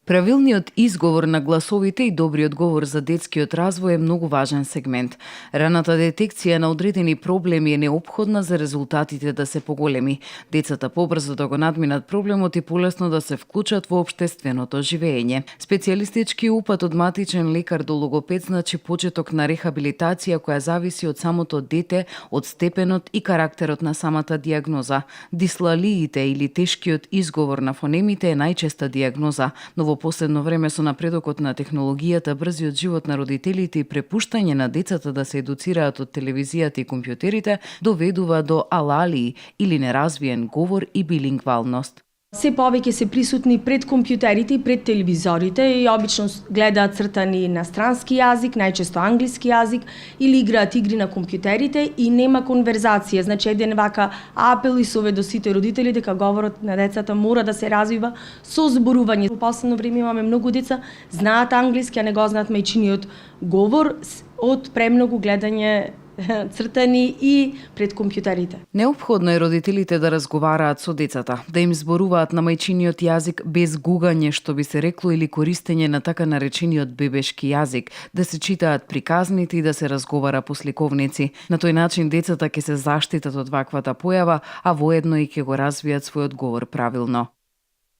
Правилниот изговор на гласовите и добриот говор за детскиот развој е многу важен сегмент. Раната детекција на одредени проблеми е неопходна за резултатите да се поголеми. Децата побрзо да го надминат проблемот и полесно да се вклучат во општественото живење. Специјалистички упат од матичен лекар до логопед значи почеток на рехабилитација која зависи од самото дете, од степенот и карактерот на самата диагноза. Дислалиите или тешкиот изговор на фонемите е најчеста диагноза, но во последно време со напредокот на технологијата, брзиот живот на родителите и препуштање на децата да се едуцираат од телевизијата и компјутерите доведува до алалии или неразвиен говор и билингвалност. Се повеќе се присутни пред компјутерите и пред телевизорите и обично гледаат цртани на странски јазик, најчесто англиски јазик, или играат игри на компјутерите и нема конверзација. Значи, еден вака апел и совет до сите родители дека говорот на децата мора да се развива со зборување. Во последно време имаме многу деца знаат англиски, а не го знаат мајчиниот говор од премногу гледање цртани и пред компјутерите. Неопходно е родителите да разговараат со децата, да им зборуваат на мајчиниот јазик без гугање, што би се рекло, или користење на така наречениот бебешки јазик, да се читаат приказните и да се разговара по сликовници. На тој начин децата ќе се заштитат од ваквата појава, а воедно и ќе го развијат својот говор правилно.